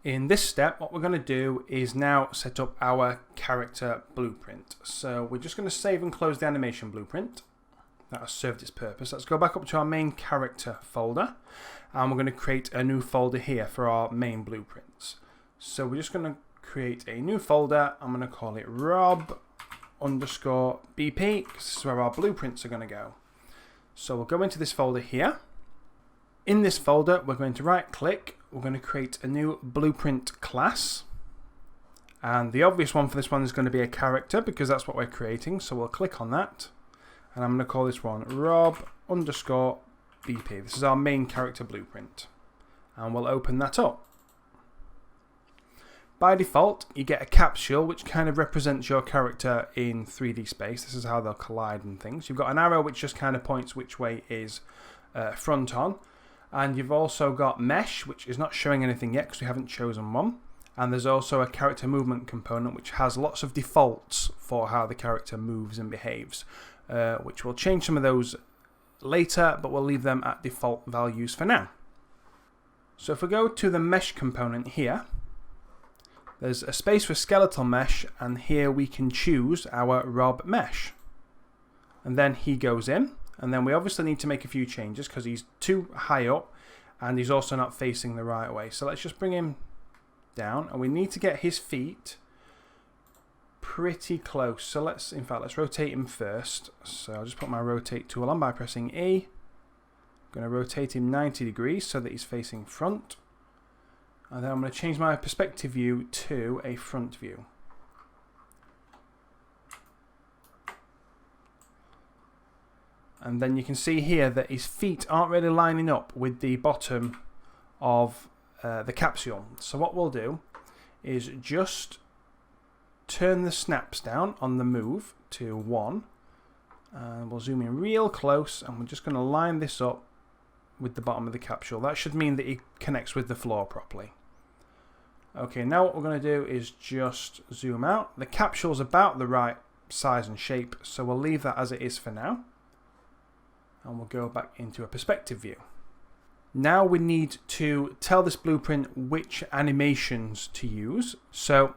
In this step, what we're going to do is now set up our character blueprint. So we're just going to save and close the animation blueprint. That has served its purpose. Let's go back up to our main character folder, and we're going to create a new folder here for our main blueprints. So we're just going to create a new folder. I'm going to call it Rob_BP, because this is where our blueprints are going to go. So we'll go into this folder here. In this folder, we're going to right click. We're going to create a new blueprint class. And the obvious one for this one is going to be a character, because that's what we're creating. So we'll click on that. And I'm going to call this one Rob_BP. This is our main character blueprint. And we'll open that up. By default, you get a capsule, which kind of represents your character in 3D space. This is how they'll collide and things. You've got an arrow which just kind of points which way is front on. And you've also got mesh, which is not showing anything yet because we haven't chosen one. And there's also a character movement component, which has lots of defaults for how the character moves and behaves, which we'll change some of those later, but we'll leave them at default values for now. So if we go to the mesh component here, there's a space for skeletal mesh, and here we can choose our Rob mesh. And then he goes in. And then we obviously need to make a few changes because he's too high up and he's also not facing the right way. So let's just bring him down, and we need to get his feet pretty close. So let's rotate him first. So I'll just put my rotate tool on by pressing E. I'm going to rotate him 90 degrees so that he's facing front. And then I'm going to change my perspective view to a front view. And then you can see here that his feet aren't really lining up with the bottom of the capsule. So what we'll do is just turn the snaps down on the move to 1. And we'll zoom in real close, and we're just going to line this up with the bottom of the capsule. That should mean that he connects with the floor properly. Okay, now what we're going to do is just zoom out. The capsule's about the right size and shape, so we'll leave that as it is for now. And we'll go back into a perspective view. Now we need to tell this blueprint which animations to use. So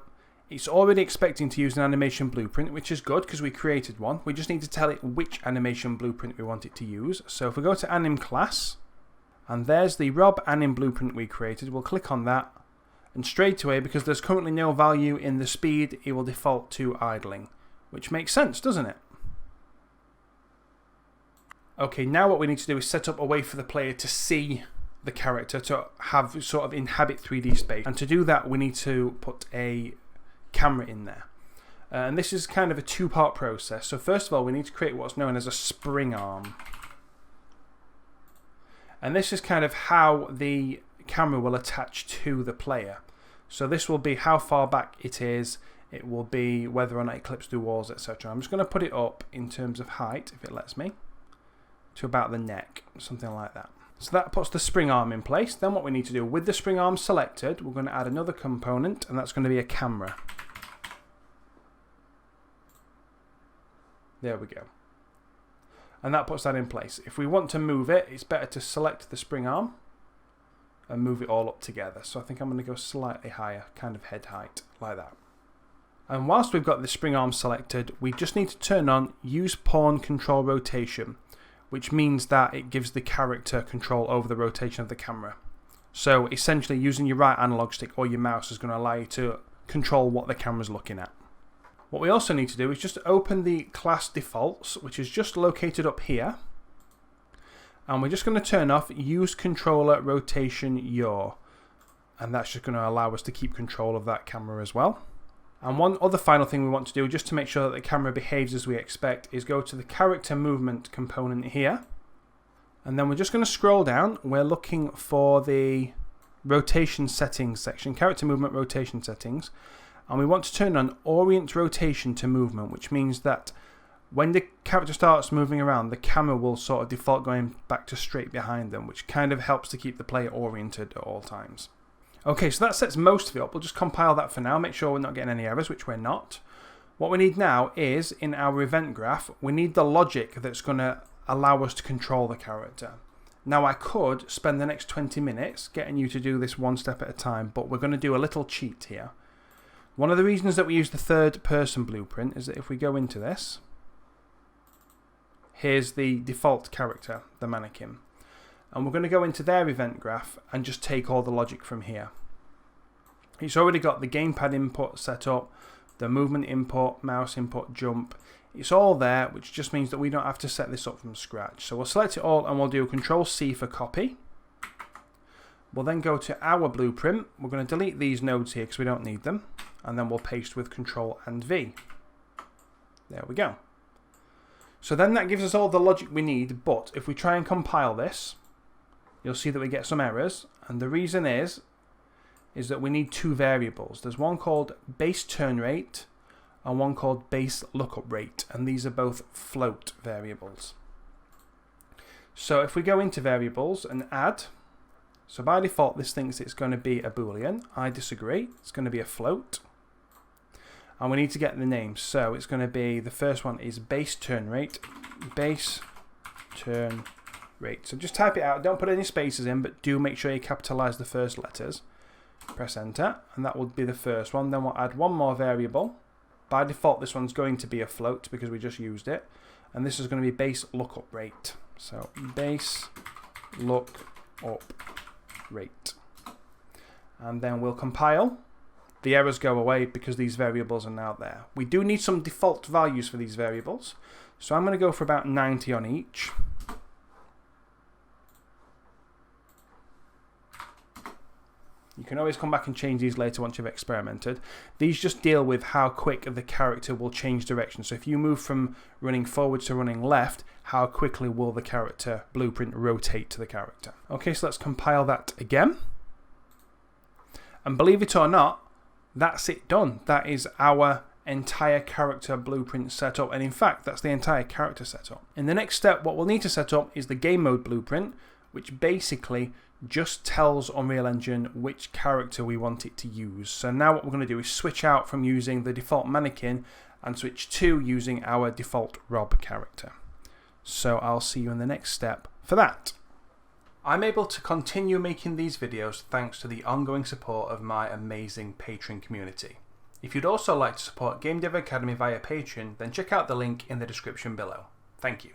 it's already expecting to use an animation blueprint, which is good because we created one. We just need to tell it which animation blueprint we want it to use. So if we go to anim class, and there's the Rob anim blueprint we created, we'll click on that. And straight away, because there's currently no value in the speed, it will default to idling, which makes sense, doesn't it? Okay, now what we need to do is set up a way for the player to see the character, to have sort of inhabit 3D space. And to do that, we need to put a camera in there. And this is kind of a two-part process. So first of all, we need to create what's known as a spring arm. And this is kind of how the camera will attach to the player. So this will be how far back it is. It will be whether or not it clips through walls, etc. I'm just going to put it up in terms of height, if it lets me, to about the neck, something like that. So that puts the spring arm in place. Then what we need to do, with the spring arm selected, we're going to add another component, and that's going to be a camera. There we go. And that puts that in place. If we want to move it, it's better to select the spring arm and move it all up together. So I think I'm going to go slightly higher, kind of head height, like that. And whilst we've got the spring arm selected, we just need to turn on use pawn control rotation, which means that it gives the character control over the rotation of the camera. So essentially using your right analog stick or your mouse is going to allow you to control what the camera's looking at. What we also need to do is just open the class defaults, which is just located up here. And we're just going to turn off use controller rotation yaw. And that's just going to allow us to keep control of that camera as well. And one other final thing we want to do, just to make sure that the camera behaves as we expect, is go to the character movement component here. And then we're just going to scroll down. We're looking for the rotation settings section, character movement rotation settings. And we want to turn on orient rotation to movement, which means that when the character starts moving around, the camera will sort of default going back to straight behind them, which kind of helps to keep the player oriented at all times. Okay, so that sets most of it up. We'll just compile that for now, make sure we're not getting any errors, which we're not. What we need now is, in our event graph, we need the logic that's going to allow us to control the character. Now I could spend the next 20 minutes getting you to do this one step at a time, but we're going to do a little cheat here. One of the reasons that we use the third person blueprint is that if we go into this, here's the default character, the mannequin. And we're going to go into their event graph and just take all the logic from here. It's already got the gamepad input set up, the movement input, mouse input, jump. It's all there, which just means that we don't have to set this up from scratch. So we'll select it all and we'll do Control-C for copy. We'll then go to our blueprint. We're going to delete these nodes here because we don't need them. And then we'll paste with Control and V. There we go. So then that gives us all the logic we need, but if we try and compile this, you'll see that we get some errors. And the reason is that we need two variables. There's one called base turn rate and one called base lookup rate, and these are both float variables. So if we go into variables and add, so by default this thinks it's going to be a boolean. I disagree, it's going to be a float. And we need to get the name, so it's going to be, the first one is base turn rate, base turn rate. So just type it out, don't put any spaces in, but do make sure you capitalize the first letters. Press enter, and that would be the first one. Then we'll add one more variable. By default this one's going to be a float because we just used it, and this is going to be base lookup rate. So base lookup rate, and then we'll compile. The errors go away because these variables are now there. We do need some default values for these variables, so I'm going to go for about 90 on each. You can always come back and change these later once you've experimented. These just deal with how quick the character will change direction. So if you move from running forwards to running left, how quickly will the character blueprint rotate to the character? Okay, so let's compile that again. And believe it or not, that's it done. That is our entire character blueprint setup. And in fact, that's the entire character setup. In the next step, what we'll need to set up is the game mode blueprint, which basically just tells Unreal Engine which character we want it to use. So now what we're going to do is switch out from using the default mannequin and switch to using our default Rob character. So I'll see you in the next step for that. I'm able to continue making these videos thanks to the ongoing support of my amazing Patreon community. If you'd also like to support Game Dev Academy via Patreon, then check out the link in the description below. Thank you.